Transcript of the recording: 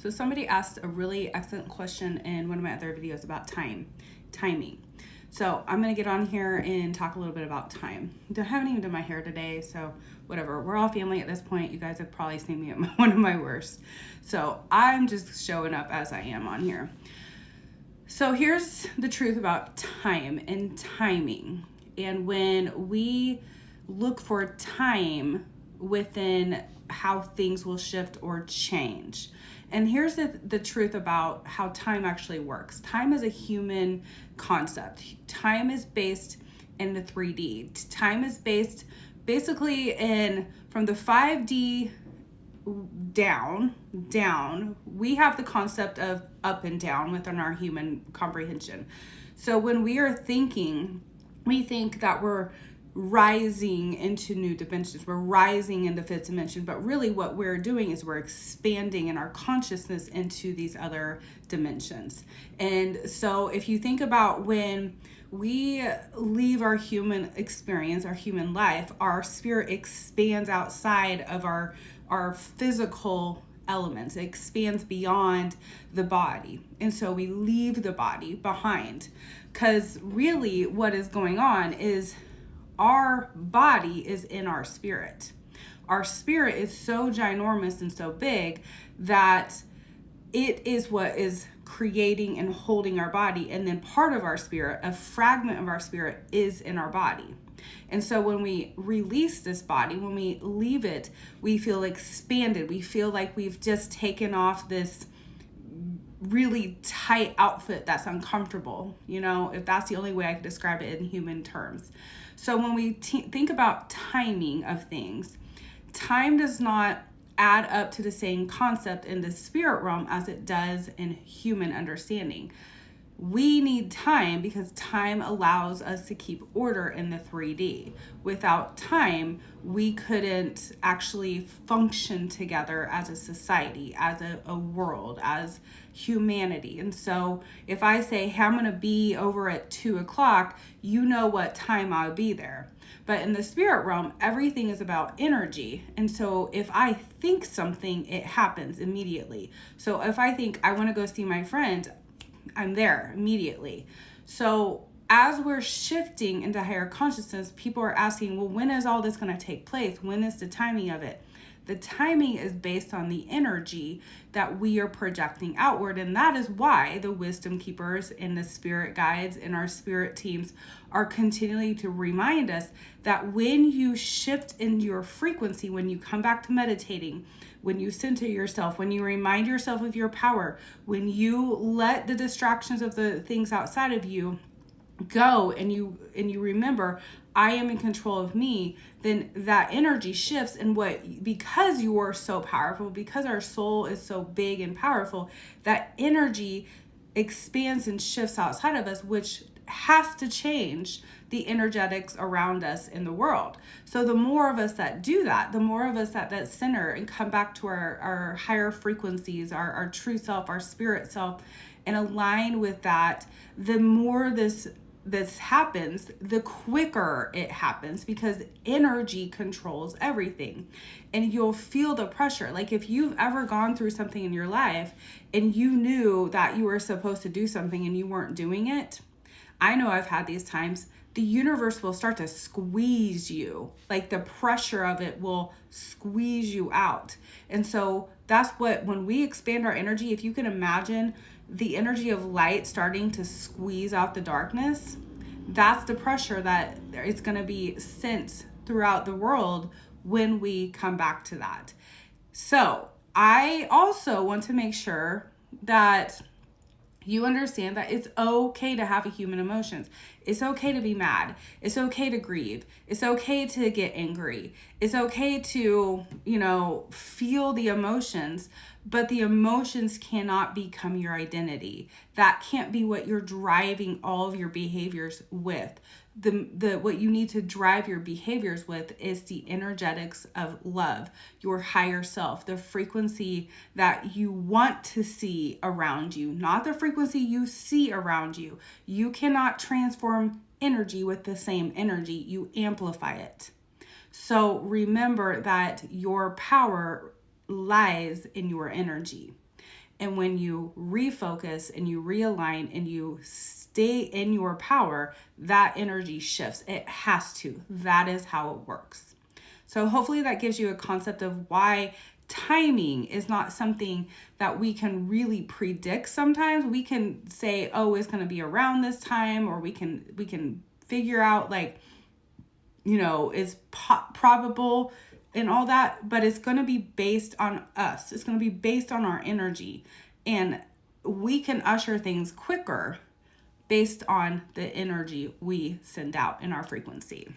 So somebody asked a really excellent question in one of my other videos about timing. So I'm going to get on here and talk a little bit about time. I haven't even done my hair today, so whatever. We're all family at this point. You guys have probably seen me at one of my worst. So I'm just showing up as I am on here. So here's the truth about time and timing. And when we look for time within how things will shift or change. And here's the truth about how time actually works. Time is a human concept. Time is based in the 3D. Time is based basically from the 5D down. We have the concept of up and down within our human comprehension. So when we are thinking, we think that we're rising into new dimensions. We're rising into fifth dimension, but really what we're doing is we're expanding in our consciousness into these other dimensions. And so if you think about when we leave our human experience, our human life, our spirit expands outside of our physical elements. It expands beyond the body. And so we leave the body behind, because really what is going on is our body is in our spirit. Our spirit is so ginormous and so big that it is what is creating and holding our body. And then part of our spirit, a fragment of our spirit, is in our body. And so when we release this body, when we leave it, we feel expanded. We feel like we've just taken off this really tight outfit that's uncomfortable, if that's the only way I could describe it in human terms. So when we think about timing of things, time does not add up to the same concept in the spirit realm as it does in human understanding. We need time because time allows us to keep order in the 3D. Without time, we couldn't actually function together as a society, as a world, as humanity. And so if I say, hey, I'm going to be over at 2:00, you know what time I'll be there. But in the spirit realm, everything is about energy. And so if I think something, it happens immediately. So if I think I want to go see my friend, I'm there immediately. So as we're shifting into higher consciousness, people are asking, well, when is all this going to take place? When is the timing of it? The timing is based on the energy that we are projecting outward. And that is why the wisdom keepers and the spirit guides and our spirit teams are continually to remind us that when you shift in your frequency, when you come back to meditating, when you center yourself, when you remind yourself of your power, when you let the distractions of the things outside of you go and you remember, I am in control of me, then that energy shifts. And because you are so powerful, because our soul is so big and powerful, that energy expands and shifts outside of us, which has to change the energetics around us in the world. So the more of us that do that, the more of us that center and come back to our higher frequencies, our true self, our spirit self, and align with that, the more this happens, the quicker it happens, because energy controls everything. And you'll feel the pressure. Like if you've ever gone through something in your life and you knew that you were supposed to do something and you weren't doing it, I know I've had these times. The universe will start to squeeze you. Like the pressure of it will squeeze you out. And so that's when we expand our energy, if you can imagine the energy of light starting to squeeze out the darkness, that's the pressure that is going to be sent throughout the world when we come back to that. So I also want to make sure that you understand that it's okay to have human emotions. It's okay to be mad. It's okay to grieve. It's okay to get angry. It's okay to, feel the emotions, but the emotions cannot become your identity. That can't be what you're driving all of your behaviors with. What you need to drive your behaviors with is the energetics of love, your higher self, the frequency that you want to see around you, not the frequency you see around you. You cannot transform energy with the same energy. You amplify it. So remember that your power lies in your energy. And when you refocus and you realign and you stay in your power, that energy shifts. It has to. That is how it works. So hopefully that gives you a concept of why timing is not something that we can really predict. Sometimes we can say, oh, it's going to be around this time, or we can figure out, like, is probable and all that, but it's going to be based on us. It's going to be based on our energy, and we can usher things quicker based on the energy we send out in our frequency.